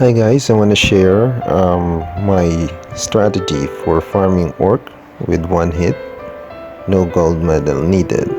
Hi guys, I want to share my strategy for farming orc with one hit, no gold medal needed.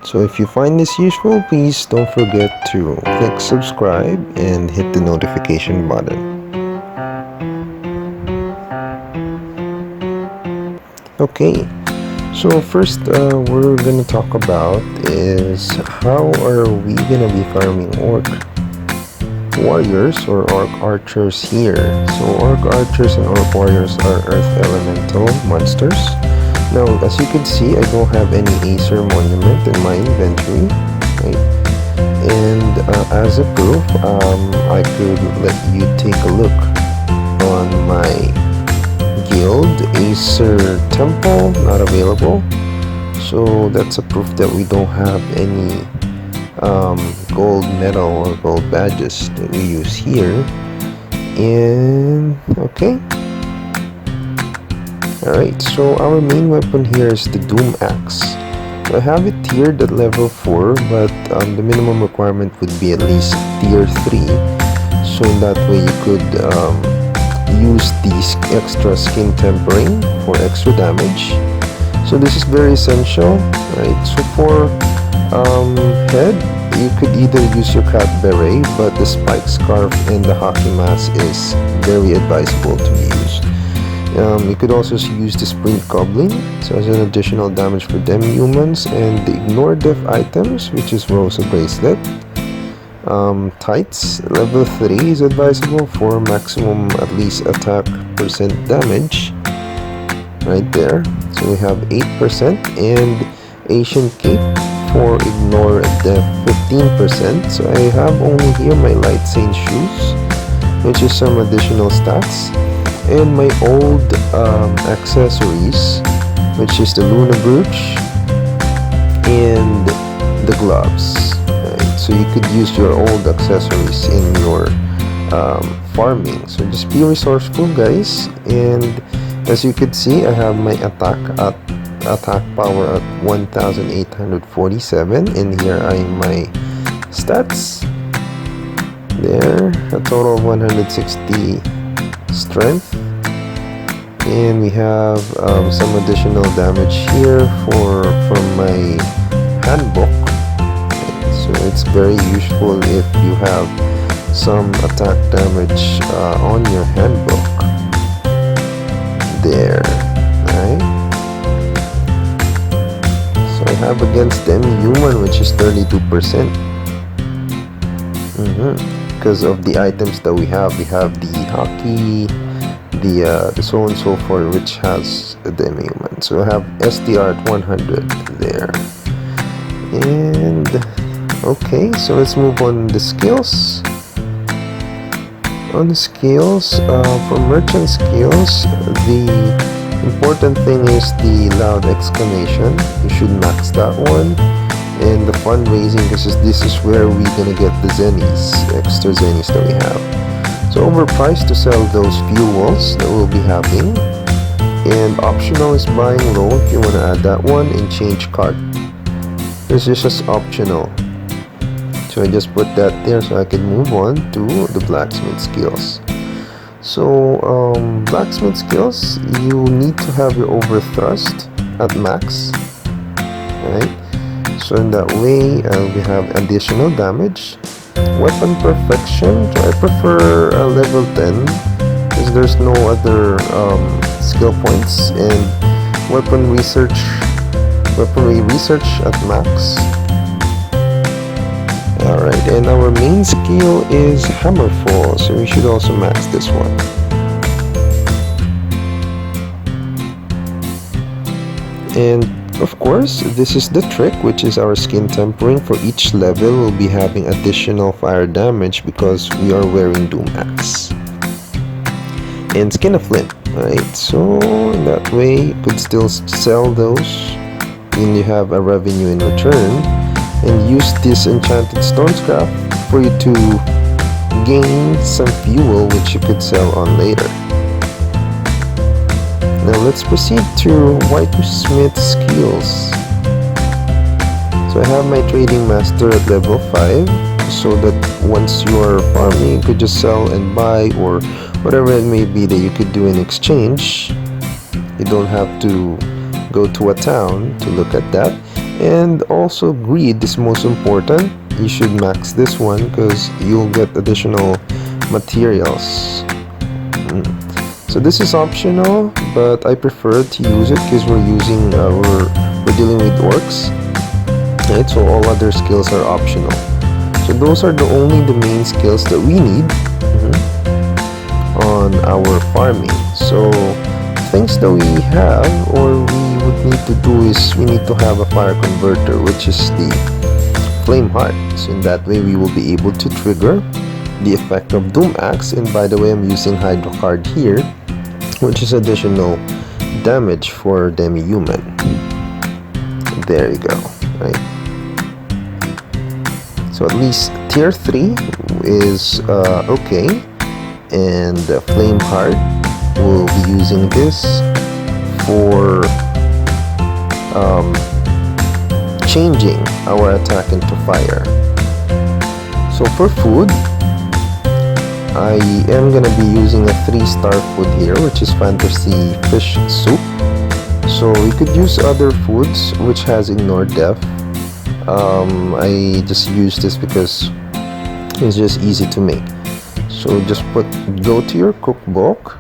So if you find this useful, please don't forget to click subscribe and hit the notification button. Okay, so first we're gonna talk about is how are we gonna be farming orc warriors or orc archers here. So orc archers and orc warriors are earth elemental monsters. Now as you can see, I don't have any Acer monument in my inventory, right? And as a proof, I could let you take a look on my guild. Acer temple not available, so that's a proof that we don't have any gold medal or gold badges that we use here. And okay, alright, so our main weapon here is the Doom Axe. So I have it tiered at level 4, but the minimum requirement would be at least tier 3, so in that way you could use these extra skin tempering for extra damage. So this is very essential, right? So for head, you could either use your cat beret, but the spike scarf and the hockey mask is very advisable to be used. You could also use the sprint goblin, so as an additional damage for demi-humans, and the ignore death items, which is Rosa bracelet. Tights level 3 is advisable for maximum at least attack percent damage, right there. So we have 8%, and Asian cape for ignore death 15%. So I have only here my light saint shoes, which is some additional stats, and my old accessories, which is the Luna brooch and the gloves. Right? So you could use your old accessories in your farming. So just be resourceful, guys. And as you can see, I have my attack power at 1847, and here are my stats. There, a total of 160 strength, and we have some additional damage here from my handbook. So it's very useful if you have some attack damage on your handbook. There, right? I have against demi-human, which is 32%. Because of the items that we have the hockey, the so and so forth, which has a demi-human. So I have SDR at 100 there. And okay, so let's move on the skills. On the skills, for merchant skills, the important thing is the loud exclamation. You should max that one. And the fundraising, because this is where we're gonna get the zennies, extra zennies that we have. So overpriced to sell those fuels that we'll be having. And optional is buying low if you wanna add that one, and change cart. This is just optional. So I just put that there so I can move on to the blacksmith skills. So blacksmith skills, you need to have your overthrust at max, right? So in that way we have additional damage. Weapon perfection, so I prefer level 10 because there's no other skill points. And weaponry research at max. Alright, and our main skill is Hammerfall, so we should also max this one. And of course, this is the trick, which is our skin tempering. For each level, we'll be having additional fire damage because we are wearing Doom Axe. And Skin of Flint, right? So in that way, you could still sell those and you have a revenue in return. And use this enchanted stone scrap for you to gain some fuel, which you could sell on later. Now let's proceed to whitesmith skills. So I have my trading master at level 5. so that once you're farming, you could just sell and buy, or whatever it may be that you could do in exchange. You don't have to go to a town to look at that. And also greed is most important. You should max this one because you'll get additional materials. So this is optional, but I prefer to use it because we're dealing with orcs, right? So all other skills are optional. So those are the main skills that we need on our farming. So things that we have or we would need to do is we need to have a fire converter, which is the flame heart. So in that way we will be able to trigger the effect of Doom Axe. And by the way, I'm using Hydro card here, which is additional damage for demi-human. There you go, right? So at least tier 3 is okay, and flame heart will be using this for changing our attack into fire. So for food, I am gonna be using a 3-star food here, which is fantasy fish soup. So we could use other foods which has ignored death. I just use this because it's just easy to make. So just go to your cookbook.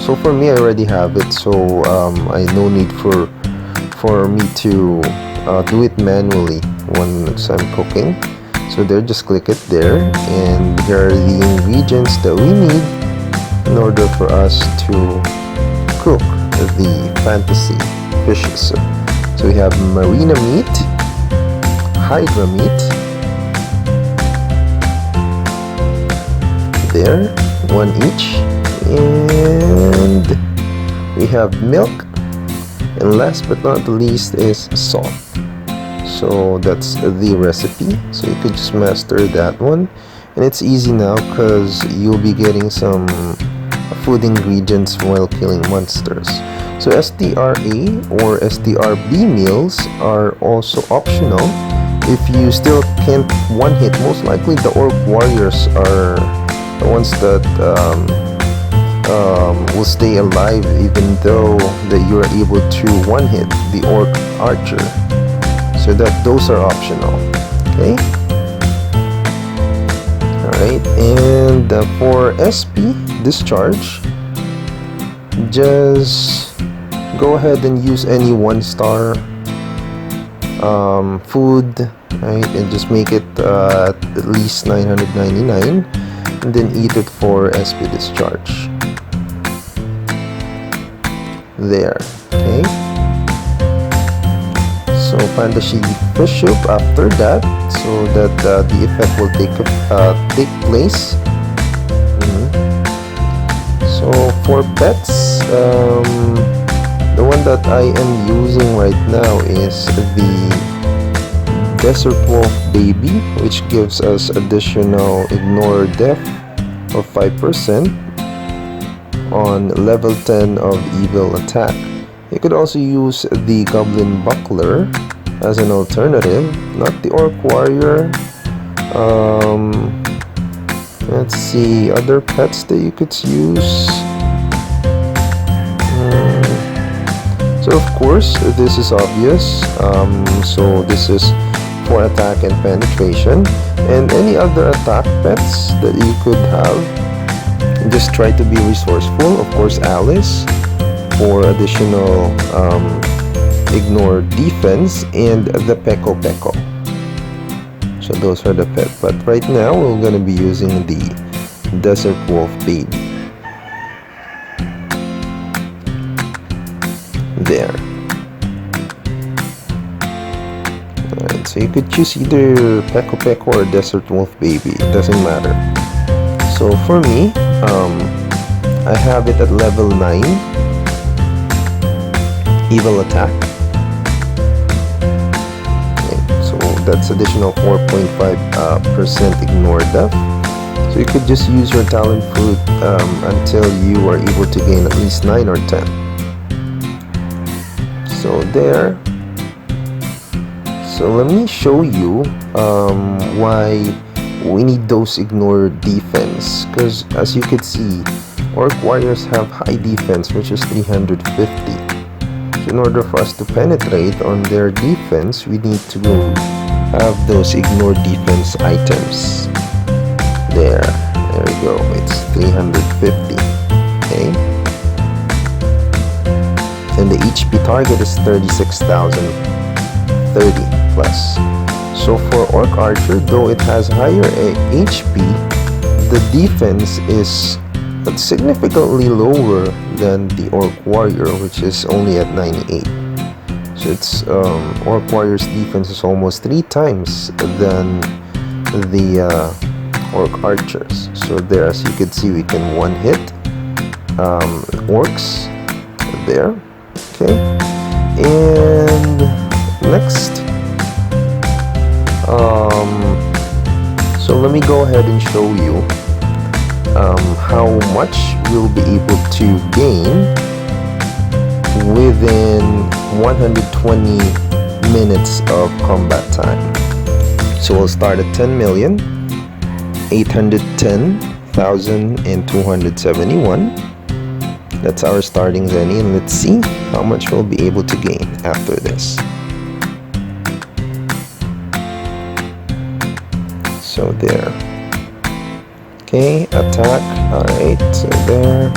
So for me, I already have it, so I no need for me to do it manually once I'm cooking. So there, just click it there, and here are the ingredients that we need in order for us to cook the fantasy fish soup. So we have marina meat, hydra meat, there, 1 each, and we have milk, and last but not the least is salt. So that's the recipe, so you could just master that one, and it's easy now because you'll be getting some food ingredients while killing monsters. So STRA or STRB meals are also optional. If you still can't one hit, most likely the orc warriors are the ones that will stay alive even though that you are able to one hit the orc archer. So those are optional. Okay. Alright, and for SP discharge, just go ahead and use any 1-star food, right, and just make it at least 999, and then eat it for SP discharge. There. Okay. So fantasy fish soup after that, so that the effect will take place. So for pets, the one that I am using right now is the Desert Wolf Baby, which gives us additional ignore death of 5% on level 10 of evil attack. You could also use the Goblin Buckler as an alternative, not the Orc Warrior. Let's see, other pets that you could use. So of course, this is obvious. So this is for attack and penetration, and any other attack pets that you could have. Just try to be resourceful. Of course, Alice for additional ignore defense, and the Peko Peko. So those are the pet, but right now we're gonna be using the Desert Wolf Baby. There. Alright, so you could choose either Peko Peko or Desert Wolf Baby, it doesn't matter. So for me, I have it at level 9 evil attack. Okay, so that's additional 4.5% ignore death. So you could just use your talent fruit until you are able to gain at least 9 or 10. So there. So let me show you why we need those ignore defense, because as you can see, Orc warriors have high defense, which is 350. So in order for us to penetrate on their defense, we need to go have those ignore defense items. There we go. It's 350. Okay. And the HP target is 36,030 plus. So for Orc Archer, though it has higher HP, the defense is significantly lower than the Orc Warrior, which is only at 98. So it's Orc Warrior's defense is almost 3 times than the Orc Archers. So there, as you can see, we can one hit Orcs there. Okay, and next, so let me go ahead and show you how much we'll be able to gain within 120 minutes of combat time. So we'll start at 10,810,271. That's our starting Zenny, and let's see how much we'll be able to gain after this. So there. Okay, attack. Alright, so there.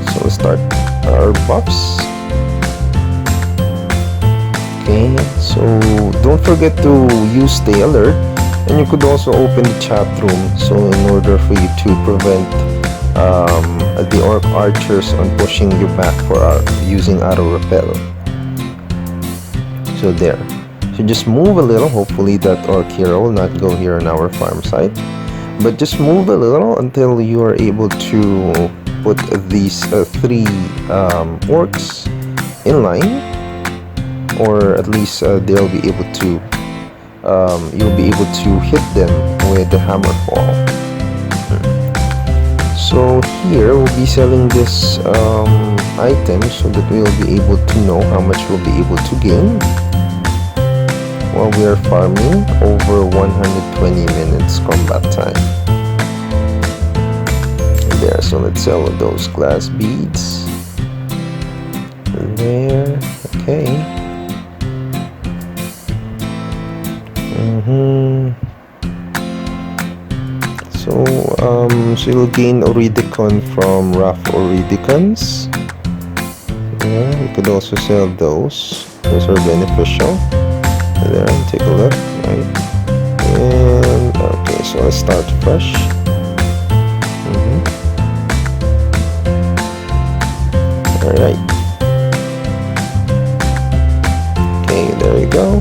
So we'll start our buffs. Okay, so don't forget to use stay alert, and you could also open the chat room, so in order for you to prevent the Orc Archers on pushing you back for using auto repel. So there. So just move a little. Hopefully that Orc hero will not go here on our farm site, but just move a little until you are able to put these 3 orcs in line, or at least they'll be able to you'll be able to hit them with the Hammerfall. So here we'll be selling this item so that we'll be able to know how much we'll be able to gain while we are farming over 120 minutes combat time. There, so let's sell those glass beads. There, okay. So you'll gain Oridicon from rough Oridicons. Yeah, you could also sell those. Those are beneficial. There, take a look. Right. And okay, so let's start fresh. Alright. Okay, there you go.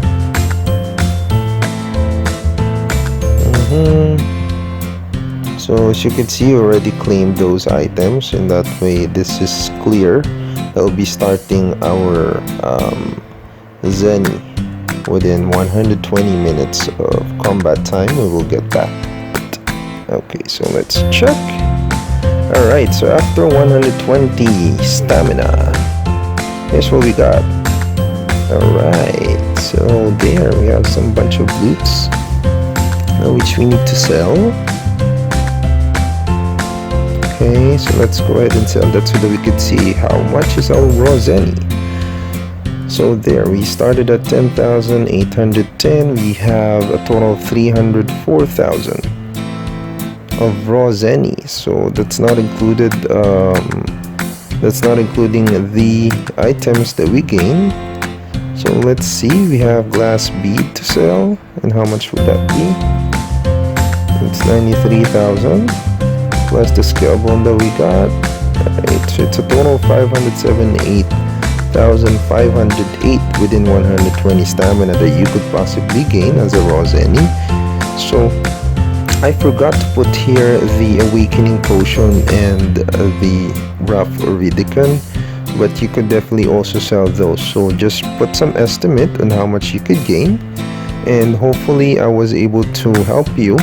So as you can see, you already claimed those items, and that way this is clear. I'll be starting our Zenny within 120 minutes of combat time. We will get back. Okay, so let's check. Alright, so after 120 stamina, here's what we got. Alright, so there we have some bunch of loots which we need to sell. Okay, so let's go ahead and sell that so that we can see how much is our raw Zenny. So there, we started at 10,810. We have a total of 304,000 of raw Zenny. So that's not included. That's not including the items that we gain. So let's see. We have glass bead to sell, and how much would that be? It's 93,000 plus the scale bone that we got. Right, so it's a total of 578,508 within 120 stamina that you could possibly gain as a raw Zenny. So I forgot to put here the awakening potion and the rough Oridicon, but you could definitely also sell those. So just put some estimate on how much you could gain, and hopefully I was able to help you